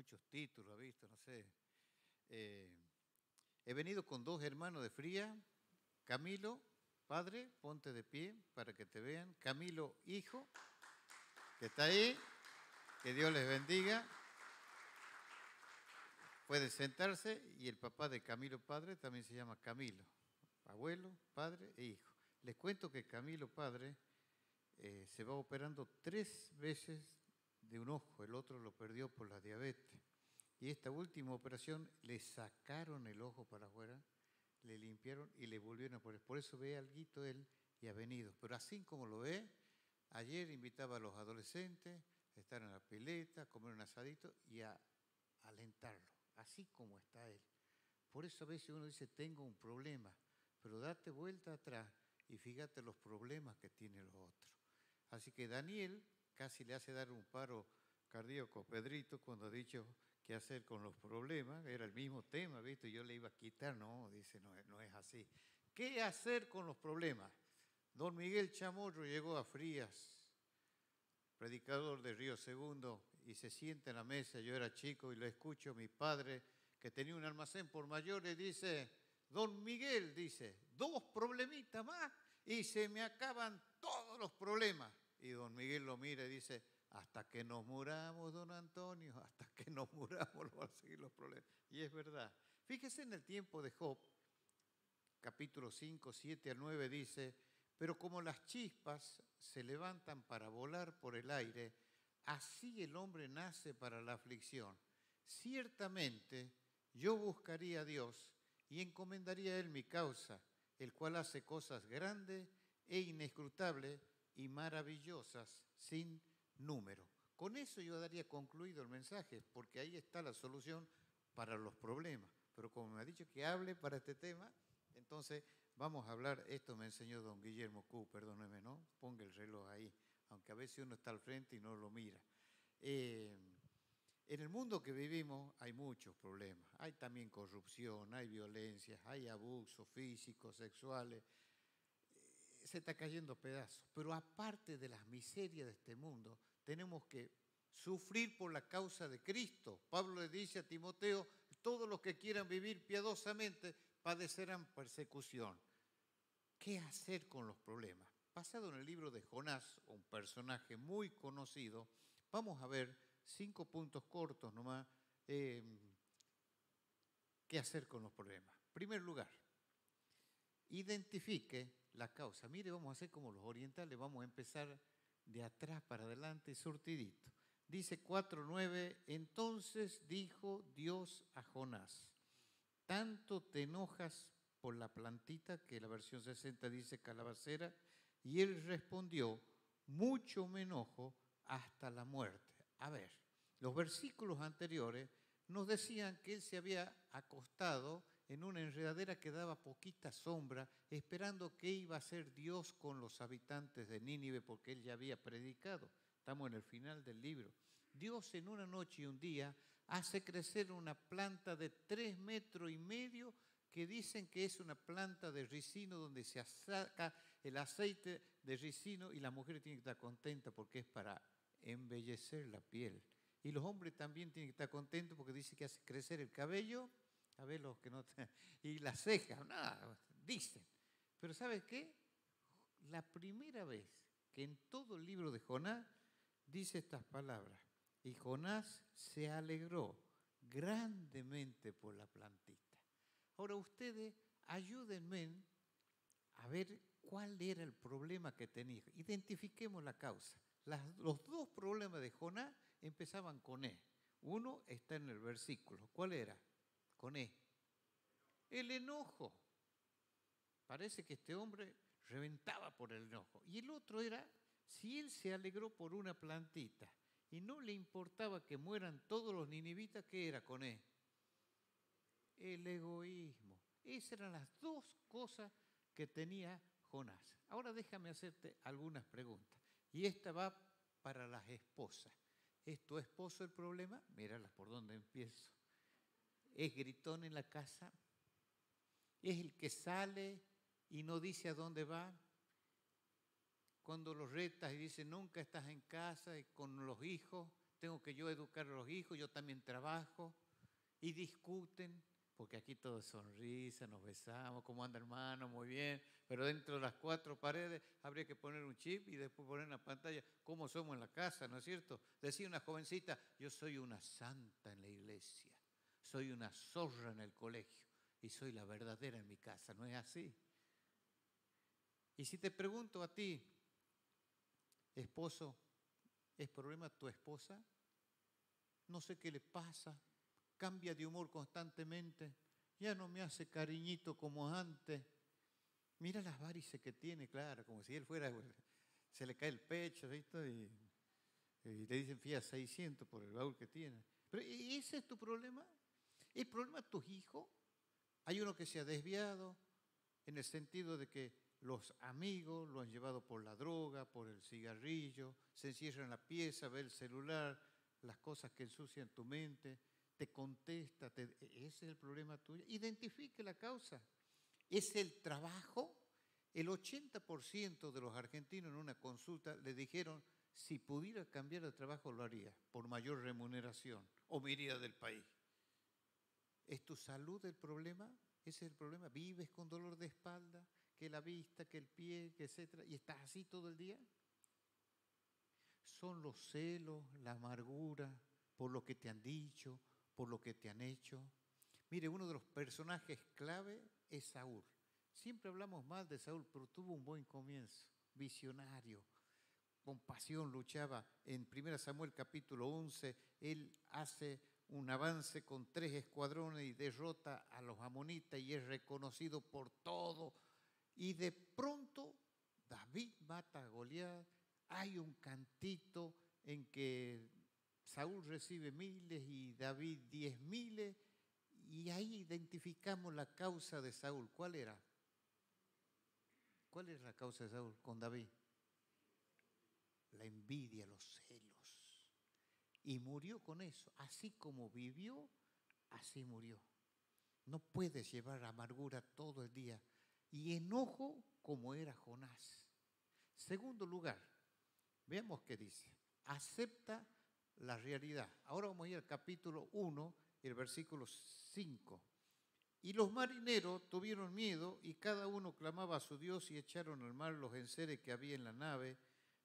muchos títulos, he visto, no sé. He venido con dos hermanos de Fría, Camilo, padre, ponte de pie para que te vean. Camilo, hijo, que está ahí, que Dios les bendiga. Puede sentarse y el papá de Camilo, padre, también se llama Camilo. Abuelo, padre e hijo. Les cuento que Camilo, padre, se va operando 3 veces de un ojo, el otro lo perdió por la diabetes. Y esta última operación le sacaron el ojo para afuera, le limpiaron y le volvieron a poner. Por eso ve alguito él y ha venido. Pero así como lo ve, ayer invitaba a los adolescentes a estar en la pileta, a comer un asadito y a alentarlo, así como está él. Por eso a veces uno dice, tengo un problema, pero date vuelta atrás y fíjate los problemas que tienen los otros. Así que Daniel casi le hace dar un paro cardíaco a Pedrito cuando ha dicho qué hacer con los problemas. Era el mismo tema, ¿viste? Yo le iba a quitar, no, dice, no es así. ¿Qué hacer con los problemas? Don Miguel Chamorro llegó a Frías, predicador de Río Segundo, y se sienta en la mesa. Yo era chico y lo escucho, mi padre, que tenía un almacén por mayores, dice, don Miguel, dice, 2 problemitas más y se me acaban todos los problemas. Y don Miguel lo mira y dice, hasta que nos muramos, don Antonio, hasta que nos muramos van a seguir los problemas. Y es verdad. Fíjese en el tiempo de Job, capítulo 5, 7 al 9 dice, pero como las chispas se levantan para volar por el aire, así el hombre nace para la aflicción. Ciertamente yo buscaría a Dios y encomendaría a Él mi causa, el cual hace cosas grandes e inescrutables y maravillosas sin número. Con eso yo daría concluido el mensaje, porque ahí está la solución para los problemas. Pero como me ha dicho que hable para este tema, entonces vamos a hablar, esto me enseñó don Guillermo Q, perdóneme, ¿no? Ponga el reloj ahí, aunque a veces uno está al frente y no lo mira. En el mundo que vivimos hay muchos problemas. Hay también corrupción, hay violencias, hay abusos físicos, sexuales. Se está cayendo a pedazos. Pero aparte de las miserias de este mundo, tenemos que sufrir por la causa de Cristo. Pablo le dice a Timoteo, todos los que quieran vivir piadosamente padecerán persecución. ¿Qué hacer con los problemas? Basado en el libro de Jonás, un personaje muy conocido, vamos a ver 5 puntos cortos nomás. ¿Qué hacer con los problemas? En primer lugar, identifique la causa. Mire, vamos a hacer como los orientales, vamos a empezar de atrás para adelante, surtidito. Dice 4:9, entonces dijo Dios a Jonás, tanto te enojas por la plantita, que la versión 60 dice calabacera, y él respondió, mucho me enojo hasta la muerte. A ver, los versículos anteriores nos decían que él se había acostado en una enredadera que daba poquita sombra, esperando qué iba a hacer Dios con los habitantes de Nínive, porque él ya había predicado. Estamos en el final del libro. Dios en una noche y un día hace crecer una planta de 3,5 metros que dicen que es una planta de ricino donde se saca el aceite de ricino y la mujer tiene que estar contenta porque es para embellecer la piel. Y los hombres también tienen que estar contentos porque dice que hace crecer el cabello, a ver los que no y las cejas, nada, dicen. Pero ¿sabes qué? La primera vez que en todo el libro de Jonás dice estas palabras, y Jonás se alegró grandemente por la plantita. Ahora ustedes ayúdenme a ver cuál era el problema que tenía. Identifiquemos la causa. Los 2 problemas de Jonás empezaban con E. Uno está en el versículo. ¿Cuál era? Con E. El enojo. Parece que este hombre reventaba por el enojo. Y el otro era, si él se alegró por una plantita y no le importaba que mueran todos los ninivitas, ¿qué era con él? El egoísmo. Esas eran las 2 cosas que tenía Jonás. Ahora déjame hacerte algunas preguntas. Y esta va para las esposas. ¿Es tu esposo el problema? Míralas por dónde empiezo. ¿Es gritón en la casa? ¿Es el que sale y no dice a dónde va? Cuando los retas y dice nunca estás en casa y con los hijos tengo que yo educar a los hijos, yo también trabajo, y discuten, porque aquí todo es sonrisa, nos besamos, ¿cómo anda hermano? Muy bien, pero dentro de las cuatro paredes habría que poner un chip y después poner en la pantalla cómo somos en la casa, ¿no es cierto? Decía una jovencita, yo soy una santa en la iglesia, soy una zorra en el colegio y soy la verdadera en mi casa, ¿no es así? Y si te pregunto a ti, esposo, ¿es problema tu esposa? No sé qué le pasa, cambia de humor constantemente, ya no me hace cariñito como antes. Mira las varices que tiene, claro, como si él fuera, se le cae el pecho, ¿viste? Y le dicen, fía, 600 por el baúl que tiene. Pero ¿ese es tu problema? ¿El problema es tus hijos? Hay uno que se ha desviado en el sentido de que los amigos lo han llevado por la droga, por el cigarrillo, se encierra en la pieza, ve el celular, las cosas que ensucian tu mente, te contesta, ese es el problema tuyo. Identifique la causa. ¿Es el trabajo? El 80% de los argentinos en una consulta le dijeron, si pudiera cambiar de trabajo lo haría, por mayor remuneración, o me iría del país. ¿Es tu salud el problema? Ese es el problema. ¿Vives con dolor de espalda? Que la vista, que el pie, que etcétera, y estás así todo el día. Son los celos, la amargura, por lo que te han dicho, por lo que te han hecho. Mire, uno de los personajes clave es Saúl. Siempre hablamos mal de Saúl, pero tuvo un buen comienzo, visionario, con pasión luchaba. En 1 Samuel capítulo 11, él hace un avance con 3 escuadrones y derrota a los amonitas y es reconocido por todo. Y de pronto David mata a Goliat, hay un cantito en que Saúl recibe 1000 y David 10.000 y ahí identificamos la causa de Saúl. ¿Cuál era? ¿Cuál era la causa de Saúl con David? La envidia, los celos. Y murió con eso. Así como vivió, así murió. No puedes llevar amargura todo el día. Y enojo como era Jonás. Segundo lugar, veamos qué dice. Acepta la realidad. Ahora vamos a ir al capítulo 1, el versículo 5. Y los marineros tuvieron miedo y cada uno clamaba a su Dios y echaron al mar los enseres que había en la nave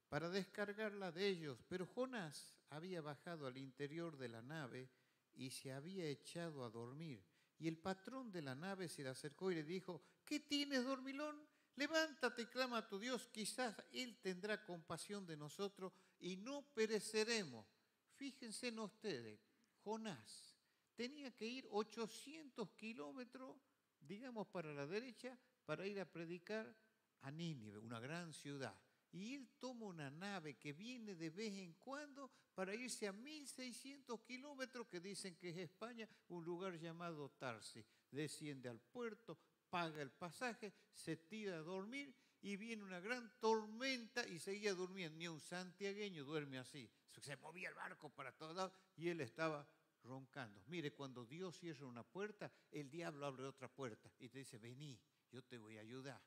para descargarla de ellos. Pero Jonás había bajado al interior de la nave y se había echado a dormir. Y el patrón de la nave se le acercó y le dijo, ¿qué tienes, dormilón? Levántate y clama a tu Dios, quizás Él tendrá compasión de nosotros y no pereceremos. Fíjense en ustedes, Jonás tenía que ir 800 kilómetros, digamos, para la derecha, para ir a predicar a Nínive, una gran ciudad. Y él toma una nave que viene de vez en cuando para irse a 1600 kilómetros, que dicen que es España, un lugar llamado Tarsis. Desciende al puerto, paga el pasaje, se tira a dormir y viene una gran tormenta y seguía durmiendo. Ni un santiagueño duerme así. Se movía el barco para todos lados y él estaba roncando. Mire, cuando Dios cierra una puerta, el diablo abre otra puerta y te dice, vení, yo te voy a ayudar.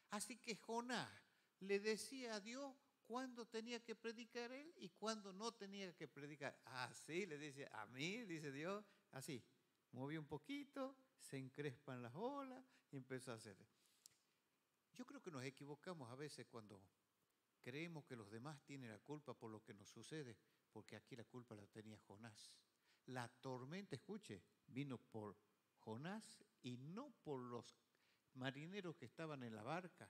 Así que Jonás le decía a Dios cuándo tenía que predicar él y cuándo no tenía que predicar. Así le dice, a mí, dice Dios, así. Movió un poquito, se encrespan las olas y empezó a hacer. Yo creo que nos equivocamos a veces cuando creemos que los demás tienen la culpa por lo que nos sucede, porque aquí la culpa la tenía Jonás. La tormenta, escuche, vino por Jonás y no por los marineros que estaban en la barca,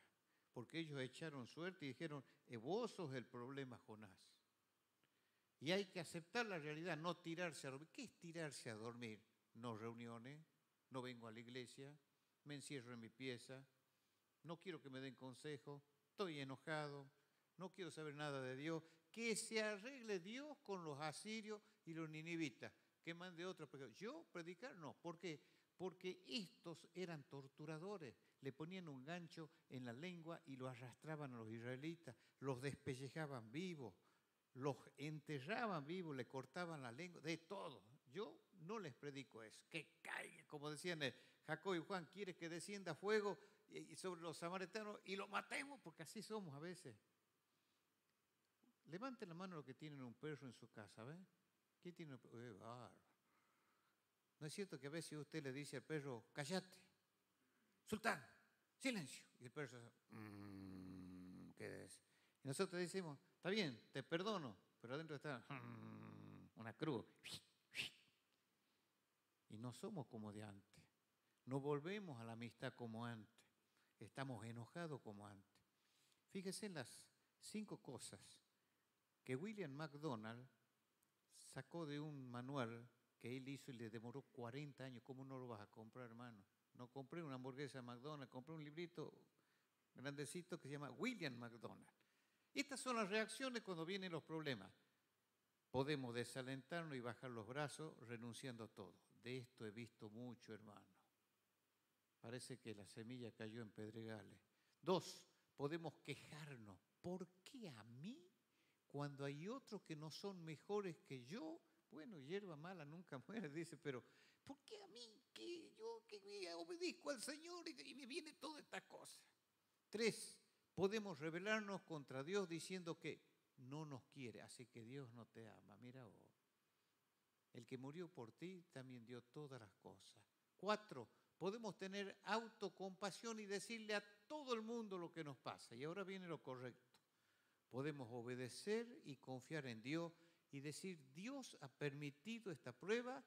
porque ellos echaron suerte y dijeron, vos sos el problema, Jonás. Y hay que aceptar la realidad, no tirarse a dormir. ¿Qué es tirarse a dormir? No reuniones, no vengo a la iglesia, me encierro en mi pieza, no quiero que me den consejo, estoy enojado, no quiero saber nada de Dios. Que se arregle Dios con los asirios y los ninivitas, que mande otros. Yo predicar, no. ¿Por qué? Porque estos eran torturadores. Le ponían un gancho en la lengua y lo arrastraban a los israelitas, los despellejaban vivos, los enterraban vivos, le cortaban la lengua, de todo. Yo no les predico eso. Que caiga, como decían Jacob y Juan, ¿quieres que descienda fuego sobre los samaritanos y lo matemos? Porque así somos a veces. Levanten la mano los que tienen un perro en su casa, ¿ves? ¿Quién tiene bárbaro? ¿No es cierto que a veces usted le dice al perro, cállate, sultán, silencio? Y el perro dice, ¿qué es? Y nosotros decimos, está bien, te perdono, pero adentro está una cruz. Y no somos como de antes. No volvemos a la amistad como antes. Estamos enojados como antes. Fíjese en las 5 cosas que William McDonald sacó de un manual que él hizo y le demoró 40 años. ¿Cómo no lo vas a comprar, hermano? No compré una hamburguesa de McDonald's, compré un librito grandecito que se llama William McDonald. Estas son las reacciones cuando vienen los problemas. Podemos desalentarnos y bajar los brazos renunciando a todo. De esto he visto mucho, hermano. Parece que la semilla cayó en pedregales. 2, podemos quejarnos. ¿Por qué a mí? Cuando hay otros que no son mejores que yo. Bueno, hierba mala nunca muere, dice, pero ¿por qué a mí? Que yo que me obedezco al Señor y me viene todas estas cosas. 3, podemos rebelarnos contra Dios diciendo que no nos quiere, así que Dios no te ama. Mira vos, el que murió por ti también dio todas las cosas. 4, podemos tener autocompasión y decirle a todo el mundo lo que nos pasa. Y ahora viene lo correcto. Podemos obedecer y confiar en Dios y decir, Dios ha permitido esta prueba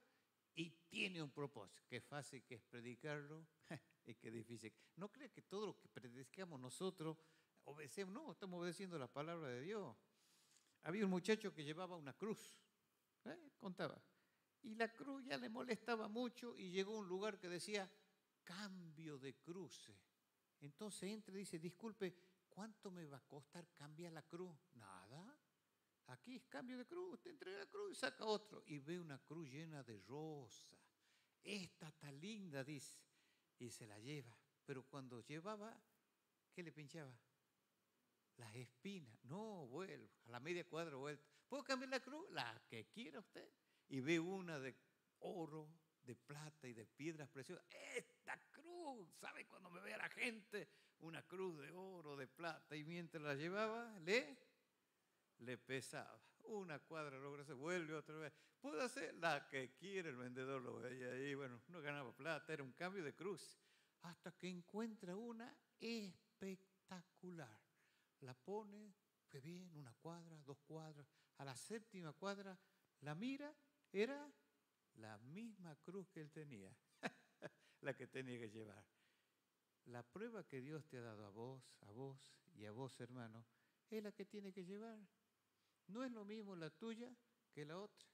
y tiene un propósito. Qué fácil que es predicarlo y qué difícil. No creas que todo lo que predicamos nosotros obedecemos. No, estamos obedeciendo la palabra de Dios. Había un muchacho que llevaba una cruz, contaba, y la cruz ya le molestaba mucho y llegó a un lugar que decía cambio de cruces. Entonces entra y dice, disculpe, ¿cuánto me va a costar cambiar la cruz? Nada. Aquí es cambio de cruz. Usted entrega la cruz y saca otro. Y ve una cruz llena de rosas. Esta está linda, dice. Y se la lleva. Pero cuando llevaba, ¿qué le pinchaba? Las espinas. No, vuelvo. A la media cuadra vuelta. ¿Puedo cambiar la cruz? La que quiera usted. Y ve una de oro, de plata y de piedras preciosas. Esta cruz, ¿sabe cuando me ve a la gente? Una cruz de oro, de plata. Y mientras la llevaba, le pesaba. Una cuadra logra, se vuelve otra vez. ¿Puedo hacer? La que quiere el vendedor lo veía ahí. Bueno, no ganaba plata, era un cambio de cruz. Hasta que encuentra una espectacular. La pone, que bien, 1 cuadra, 2 cuadras. A la 7ª cuadra la mira, era la misma cruz que él tenía, la que tenía que llevar. La prueba que Dios te ha dado a vos y a vos, hermano, es la que tiene que llevar. No es lo mismo la tuya que la otra.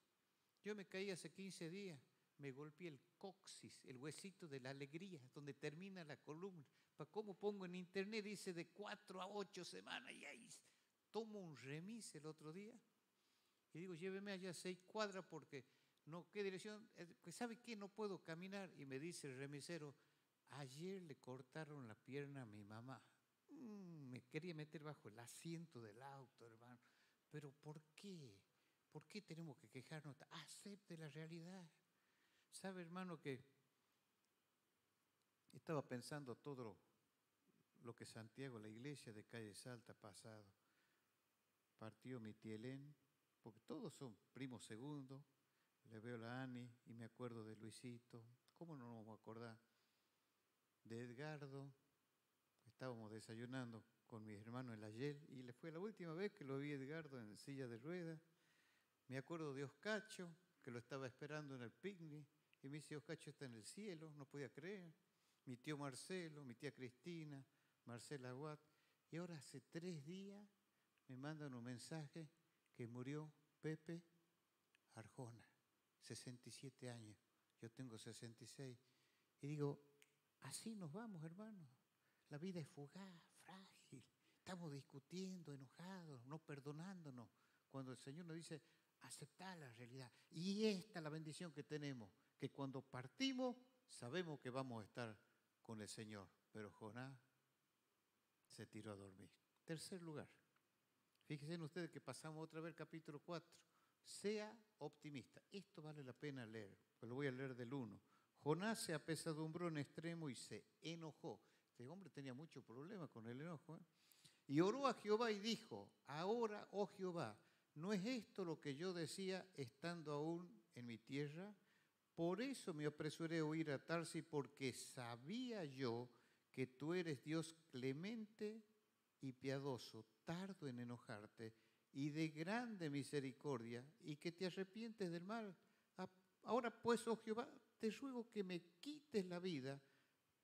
Yo me caí hace 15 días, me golpeé el coxis, el huesito de la alegría, donde termina la columna. ¿Para cómo pongo en internet? Dice de 4 a 8 semanas. Y ahí tomo un remis el otro día y digo, lléveme allá 6 cuadras porque no, ¿qué dirección? ¿Sabe qué? No puedo caminar. Y me dice el remisero, ayer le cortaron la pierna a mi mamá. Me quería meter bajo el asiento del auto, hermano. Pero ¿por qué? ¿Por qué tenemos que quejarnos? Acepte la realidad. ¿Sabe, hermano, que estaba pensando todo lo que Santiago, la iglesia de Calle Salta, ha pasado? Partió mi tía Elén, porque todos son primos segundos. Le veo a la Ani y me acuerdo de Luisito. ¿Cómo no nos vamos a acordar? De Edgardo. Estábamos desayunando con mis hermanos en la Yel y le fue la última vez que lo vi a Edgardo en silla de ruedas. Me acuerdo de Oscacho, que lo estaba esperando en el picnic, y me dice, Oscacho está en el cielo, no podía creer. Mi tío Marcelo, mi tía Cristina, Marcela Watt. Y ahora hace 3 días me mandan un mensaje que murió Pepe Arjona, 67 años. Yo tengo 66. Y digo, así nos vamos, hermano. La vida es fugaz, frágil. Estamos discutiendo, enojados, no perdonándonos. Cuando el Señor nos dice, aceptar la realidad. Y esta es la bendición que tenemos, que cuando partimos sabemos que vamos a estar con el Señor. Pero Jonás se tiró a dormir. Tercer lugar. Fíjense en ustedes que pasamos otra vez el capítulo 4. Sea optimista. Esto vale la pena leer. Pues lo voy a leer del 1. Jonás se apesadumbró en extremo y se enojó. Este hombre tenía mucho problema con el enojo. Y oró a Jehová y dijo, ahora, oh Jehová, ¿no es esto lo que yo decía estando aún en mi tierra? Por eso me apresuré a huir a Tarsis, porque sabía yo que tú eres Dios clemente y piadoso, tardo en enojarte y de grande misericordia, y que te arrepientes del mal. Ahora pues, oh Jehová, te ruego que me quites la vida,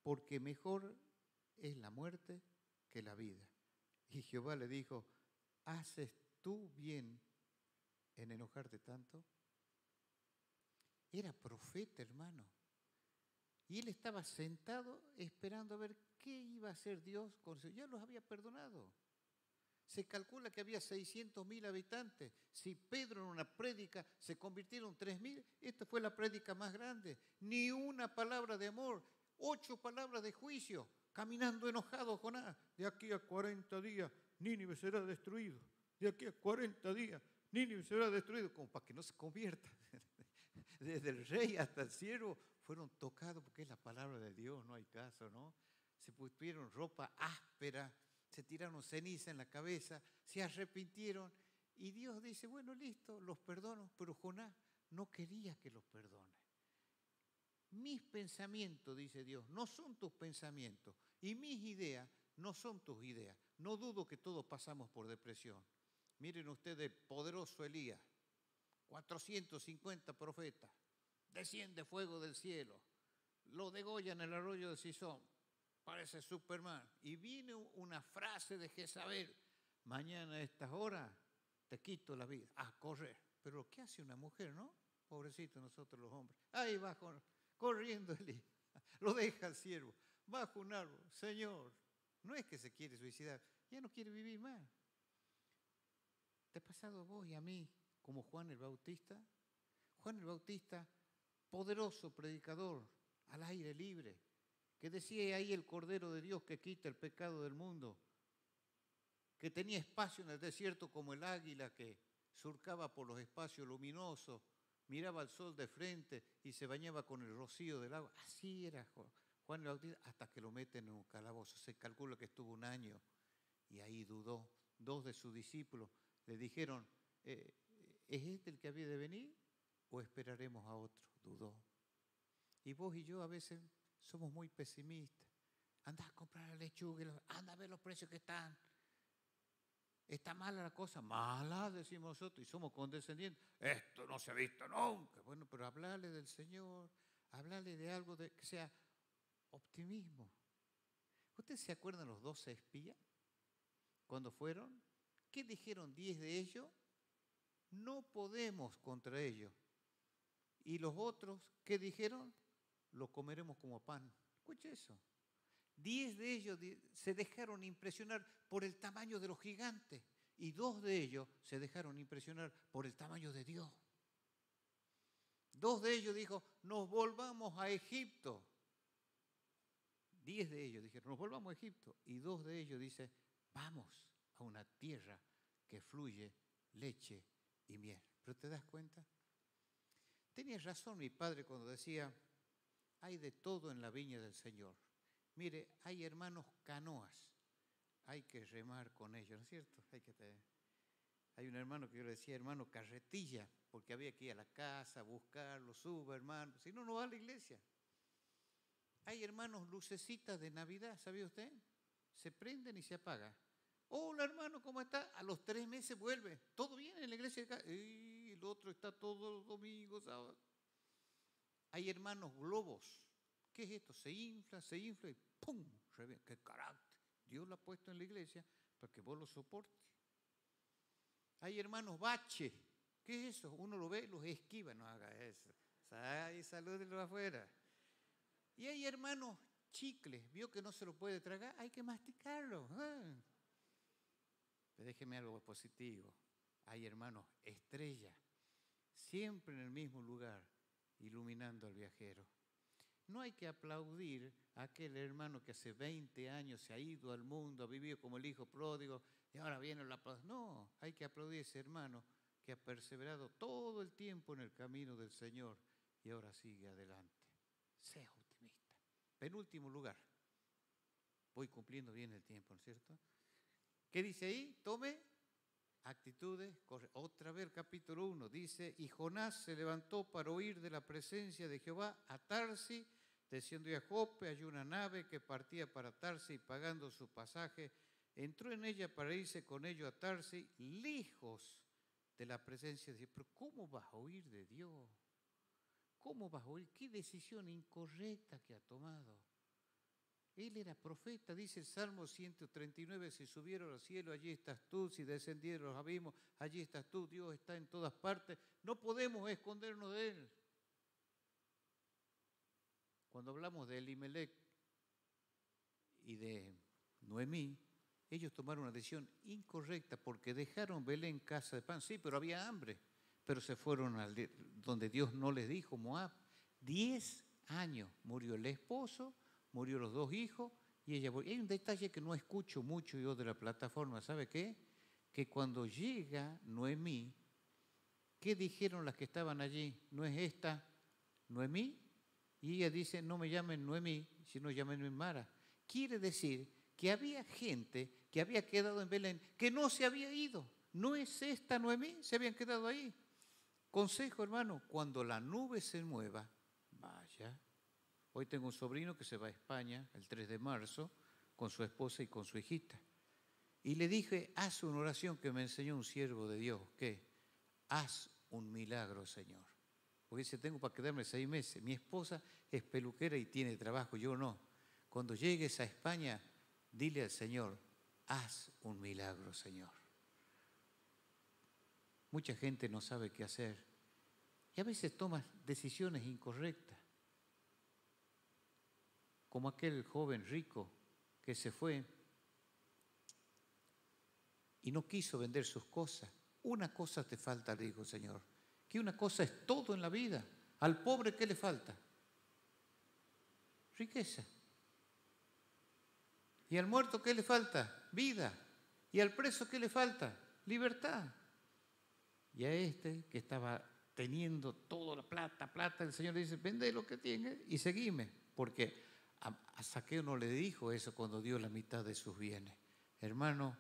porque mejor es la muerte que la vida. Y Jehová le dijo, ¿haces tú bien en enojarte tanto? Era profeta, hermano. Y él estaba sentado esperando a ver qué iba a hacer Dios con su... Ya los había perdonado. Se calcula que había 600.000 habitantes. Si Pedro en una prédica se convirtieron 3.000, esta fue la prédica más grande. Ni una palabra de amor, 8 palabras de juicio. Caminando enojado Jonás. De aquí a 40 días, Nínive será destruido. De aquí a 40 días, Nínive será destruido. Como para que no se convierta. Desde el rey hasta el siervo fueron tocados porque es la palabra de Dios, no hay caso, ¿no? Se pusieron ropa áspera, se tiraron ceniza en la cabeza, se arrepintieron y Dios dice, bueno, listo, los perdono, pero Jonás no quería que los perdone. Mis pensamientos, dice Dios, no son tus pensamientos y mis ideas no son tus ideas. No dudo que todos pasamos por depresión. Miren ustedes, poderoso Elías. 450 profetas, desciende fuego del cielo, lo degollan en el arroyo de Sison, parece Superman, y viene una frase de Jezabel, mañana a estas horas te quito la vida, a correr. Pero ¿qué hace una mujer, no? Pobrecito nosotros los hombres, ahí va corriendo Elías, lo deja el siervo, bajo un árbol, Señor, no es que se quiere suicidar, ya no quiere vivir más. ¿Te ha pasado a vos y a mí? Como Juan el Bautista. Juan el Bautista, poderoso predicador, al aire libre, que decía ahí el Cordero de Dios que quita el pecado del mundo, que tenía espacio en el desierto como el águila que surcaba por los espacios luminosos, miraba al sol de frente y se bañaba con el rocío del agua. Así era Juan el Bautista, hasta que lo meten en un calabozo. Se calcula que estuvo 1 año y ahí dudó. 2 de sus discípulos le dijeron, ¿es este el que había de venir o esperaremos a otro? Dudó. Y vos y yo a veces somos muy pesimistas. Anda a comprar la lechuga, anda a ver los precios que están. ¿Está mala la cosa? Mala, decimos nosotros, y somos condescendientes. Esto no se ha visto nunca. Bueno, pero hablarle del Señor, hablarle de algo que sea optimismo. ¿Ustedes se acuerdan los 12 espías? Cuando fueron, ¿qué dijeron 10 de ellos? No podemos contra ellos. Y los otros, ¿qué dijeron? Lo comeremos como pan. Escuche eso. 10 de ellos se dejaron impresionar por el tamaño de los gigantes y 2 de ellos se dejaron impresionar por el tamaño de Dios. 2 de ellos dijo, nos volvamos a Egipto. 10 de ellos dijeron, nos volvamos a Egipto. Y 2 de ellos dicen, vamos a una tierra que fluye leche y miel. ¿Pero te das cuenta? Tenía razón mi padre cuando decía, hay de todo en la viña del Señor. Mire, hay hermanos canoas, hay que remar con ellos, ¿no es cierto? Hay un hermano que yo le decía, hermano carretilla, porque había que ir a la casa, buscarlo, suba hermano, si no, no va a la iglesia. Hay hermanos lucecitas de Navidad, ¿sabía usted? Se prenden y se apagan. Hola hermano, ¿cómo está? A los 3 meses vuelve. ¿Todo bien en la iglesia? Y el otro está todos los domingos, sábados. Hay hermanos globos. ¿Qué es esto? Se infla y ¡pum! Revienta. ¡Qué carácter! Dios lo ha puesto en la iglesia para que vos lo soportes. Hay hermanos bache. ¿Qué es eso? Uno lo ve, los esquiva. No haga eso. Ay, salúdenlo afuera. Y hay hermanos chicles. ¿Vio que no se lo puede tragar? Hay que masticarlo. Pero déjeme algo positivo. Hay hermanos estrella. Siempre en el mismo lugar, iluminando al viajero. No hay que aplaudir a aquel hermano que hace 20 años se ha ido al mundo, ha vivido como el hijo pródigo y ahora viene el aplauso. No, hay que aplaudir a ese hermano que ha perseverado todo el tiempo en el camino del Señor y ahora sigue adelante. Sea optimista. Penúltimo lugar. Voy cumpliendo bien el tiempo, ¿no es cierto? ¿Qué dice ahí? Tome actitudes, otra vez el capítulo 1, dice, y Jonás se levantó para huir de la presencia de Jehová a Tarsis, descendió a Jope, halló una nave que partía para Tarsis y pagando su pasaje, entró en ella para irse con ellos a Tarsis, lejos de la presencia de Dios. Pero ¿cómo vas a huir de Dios? ¿Cómo vas a huir? ¿Qué decisión incorrecta que ha tomado? Él era profeta, dice el Salmo 139, si subieron al cielo, allí estás tú, si descendieron los abismos, allí estás tú, Dios está en todas partes, no podemos escondernos de Él. Cuando hablamos de Elimelech y de Noemí, ellos tomaron una decisión incorrecta porque dejaron Belén casa de pan, sí, pero había hambre, pero se fueron donde Dios no les dijo, Moab. 10 años murió el esposo, murió los 2 hijos y ella volvió. Hay un detalle que no escucho mucho yo de la plataforma, ¿sabe qué? Que cuando llega Noemí, ¿qué dijeron las que estaban allí? ¿No es esta Noemí? Y ella dice, no me llamen Noemí, sino llámenme Mara. Quiere decir que había gente que había quedado en Belén, que no se había ido. ¿No es esta Noemí? Se habían quedado ahí. Consejo, hermano, cuando la nube se mueva, vaya. Hoy tengo un sobrino que se va a España el 3 de marzo con su esposa y con su hijita. Y le dije, haz una oración que me enseñó un siervo de Dios. ¿Qué? Haz un milagro, Señor. Porque dice, tengo para quedarme 6 meses. Mi esposa es peluquera y tiene trabajo, yo no. Cuando llegues a España, dile al Señor, haz un milagro, Señor. Mucha gente no sabe qué hacer. Y a veces toma decisiones incorrectas. Como aquel joven rico que se fue y no quiso vender sus cosas. Una cosa te falta, le dijo el Señor, que una cosa es todo en la vida. Al pobre, ¿qué le falta? Riqueza. ¿Y al muerto qué le falta? Vida. ¿Y al preso qué le falta? Libertad. Y a este que estaba teniendo toda la plata, el Señor le dice, vende lo que tienes y seguime, porque a Zaqueo no le dijo eso cuando dio la mitad de sus bienes. Hermano,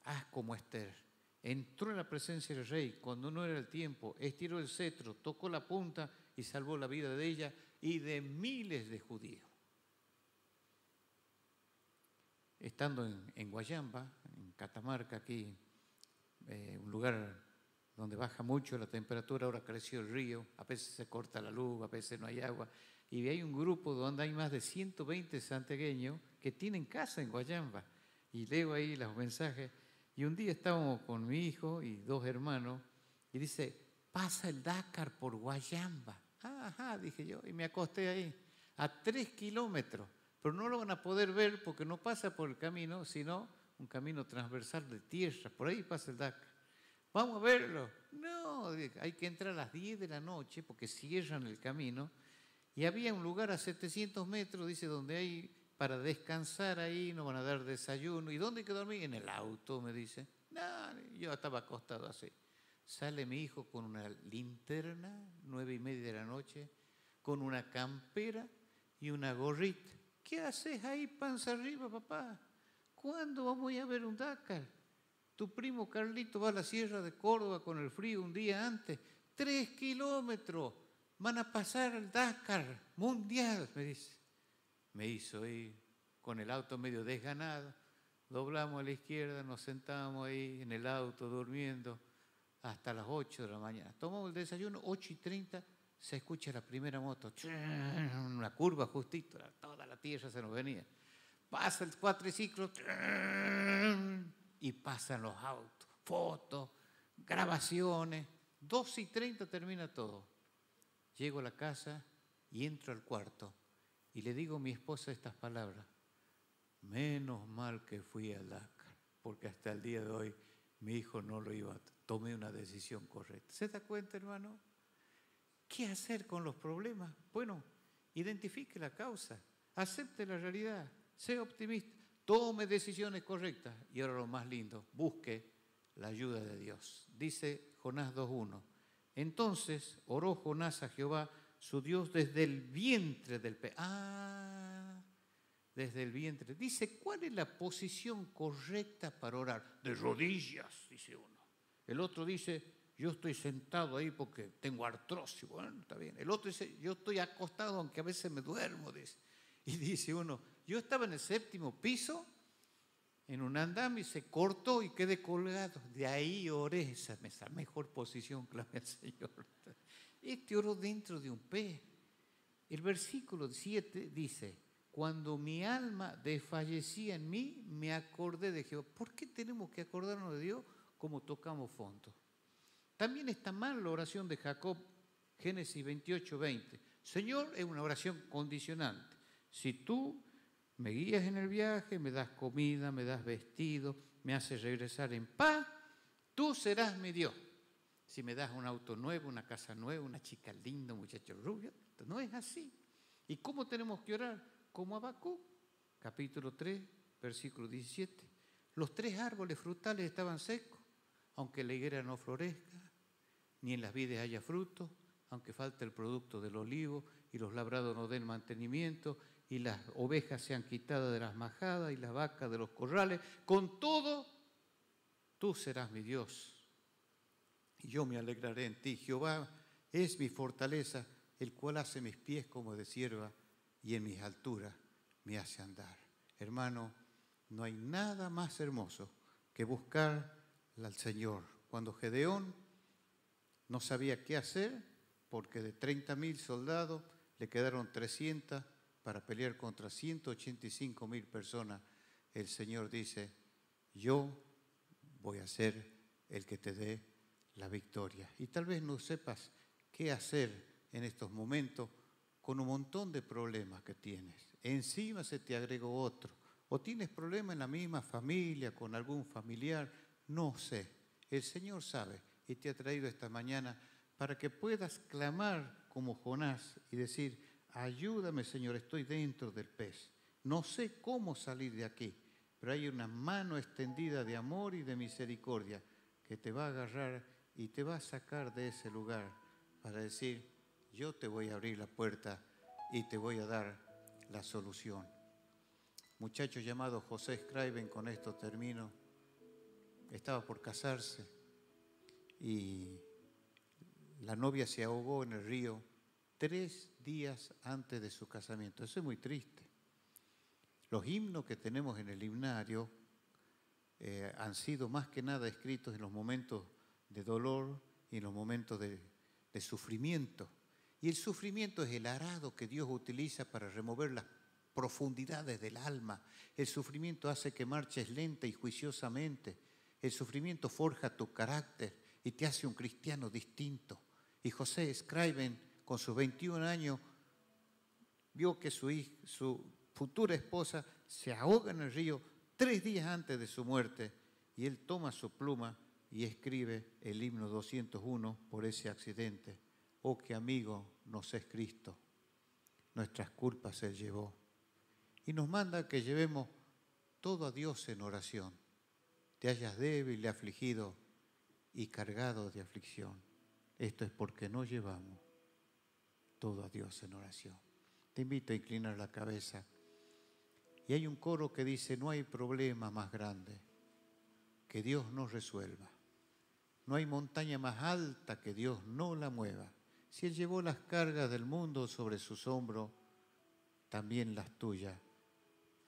haz como Esther. Entró en la presencia del rey cuando no era el tiempo, estiró el cetro, tocó la punta y salvó la vida de ella y de miles de judíos. Estando en Guayamba, en Catamarca, aquí, un lugar donde baja mucho la temperatura, ahora creció el río, a veces se corta la luz, a veces no hay agua, y hay un grupo donde hay más de 120 santiagueños que tienen casa en Guayamba, y leo ahí los mensajes, y un día estábamos con mi hijo y 2 hermanos, y dice, pasa el Dakar por Guayamba. Ajá, dije yo, y me acosté ahí, a 3 kilómetros, pero no lo van a poder ver porque no pasa por el camino, sino un camino transversal de tierra, por ahí pasa el Dakar. Vamos a verlo. No, hay que entrar a las 10 de la noche porque cierran el camino. Y había un lugar a 700 metros, dice, donde hay para descansar ahí, nos van a dar desayuno. ¿Y dónde hay que dormir? En el auto, me dice. No, yo estaba acostado así. Sale mi hijo con una linterna, 9:30 de la noche, con una campera y una gorrita. ¿Qué haces ahí, panza arriba, papá? ¿Cuándo vamos a ir a ver un Dakar? Tu primo Carlito va a la Sierra de Córdoba con el frío un día antes. 3 kilómetros. Van a pasar el Dakar mundial, me dice. Me hizo ir con el auto medio desganado. Doblamos a la izquierda, nos sentamos ahí en el auto durmiendo hasta las 8 de la mañana. Tomamos el desayuno, 8:30, se escucha la primera moto. Una curva justito, toda la tierra se nos venía. Pasa el cuatriciclo y pasan los autos, fotos, grabaciones. 12:30 termina todo. Llego a la casa y entro al cuarto y le digo a mi esposa estas palabras. Menos mal que fui al Dakar, porque hasta el día de hoy mi hijo no lo iba a... Tomé una decisión correcta. ¿Se da cuenta, hermano? ¿Qué hacer con los problemas? Bueno, identifique la causa, acepte la realidad, sea optimista, tome decisiones correctas. Y ahora lo más lindo, busque la ayuda de Dios. Dice Jonás 2:1. Entonces oró Jonás a Jehová, su Dios, desde el vientre del pez. Desde el vientre. Dice, ¿cuál es la posición correcta para orar? De rodillas, dice uno. El otro dice, yo estoy sentado ahí porque tengo artrosis. Bueno, está bien. El otro dice, yo estoy acostado aunque a veces me duermo. Dice. Y dice uno, yo estaba en el 7º piso, en un andamio, y se cortó y quedé colgado. De ahí oré, esa mejor posición, clamé al Señor. Este oró dentro de un pez. El versículo 7 dice, cuando mi alma desfallecía en mí, me acordé de Jehová. ¿Por qué tenemos que acordarnos de Dios como tocamos fondo? También está mal la oración de Jacob, Génesis 28, 20. Señor, es una oración condicionante. Si tú me guías en el viaje, me das comida, me das vestido, me haces regresar en paz, tú serás mi Dios. Si me das un auto nuevo, una casa nueva, una chica linda, un muchacho rubio, no es así. ¿Y cómo tenemos que orar? Como Habacuc, capítulo 3, versículo 17. Los 3 árboles frutales estaban secos, aunque la higuera no florezca, ni en las vides haya fruto, aunque falte el producto del olivo y los labrados no den mantenimiento y las ovejas sean quitadas de las majadas y las vacas de los corrales. Con todo, tú serás mi Dios y yo me alegraré en ti. Jehová es mi fortaleza, el cual hace mis pies como de cierva y en mis alturas me hace andar. Hermano, no hay nada más hermoso que buscar al Señor. Cuando Gedeón no sabía qué hacer, porque de 30.000 soldados le quedaron 300 para pelear contra 185.000 personas, el Señor dice, yo voy a ser el que te dé la victoria. Y tal vez no sepas qué hacer en estos momentos con un montón de problemas que tienes. Encima se te agregó otro. O tienes problemas en la misma familia, con algún familiar, no sé. El Señor sabe y te ha traído esta mañana para que puedas clamar como Jonás y decir, ayúdame Señor, estoy dentro del pez. No sé cómo salir de aquí, pero hay una mano extendida de amor y de misericordia que te va a agarrar y te va a sacar de ese lugar para decir, yo te voy a abrir la puerta y te voy a dar la solución. Muchacho llamado José Scriven, con esto termino, estaba por casarse y la novia se ahogó en el río 3 días antes de su casamiento. Eso es muy triste. Los himnos que tenemos en el himnario han sido más que nada escritos en los momentos de dolor y en los momentos de sufrimiento. Y el sufrimiento es el arado que Dios utiliza para remover las profundidades del alma. El sufrimiento hace que marches lenta y juiciosamente. El sufrimiento forja tu carácter y te hace un cristiano distinto. Y José Scriven, con sus 21 años, vio que su futura esposa se ahoga en el río 3 días antes de su muerte. Y él toma su pluma y escribe el himno 201 por ese accidente. Oh, qué amigo nos es Cristo, nuestras culpas Él llevó. Y nos manda que llevemos todo a Dios en oración. Te hallas débil y afligido y cargado de aflicción. Esto es porque no llevamos todo a Dios en oración. Te invito a inclinar la cabeza. Y hay un coro que dice, no hay problema más grande que Dios no resuelva. No hay montaña más alta que Dios no la mueva. Si Él llevó las cargas del mundo sobre sus hombros, también las tuyas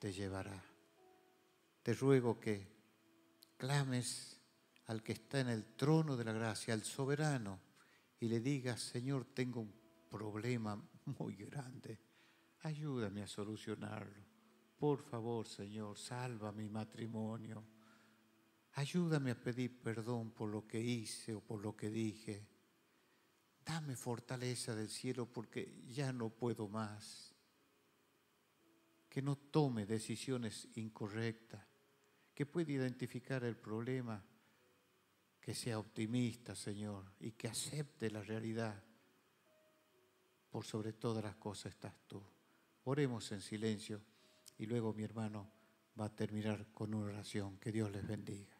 te llevará. Te ruego que clames al que está en el trono de la gracia, al soberano, y le digas, Señor, tengo un problema muy grande. Ayúdame a solucionarlo. Por favor, Señor, salva mi matrimonio. Ayúdame a pedir perdón por lo que hice o por lo que dije. Dame fortaleza del cielo porque ya no puedo más. Que no tome decisiones incorrectas. Que pueda identificar el problema. Que sea optimista, Señor, y que acepte la realidad. Por sobre todas las cosas estás tú. Oremos en silencio y luego mi hermano va a terminar con una oración. Que Dios les bendiga.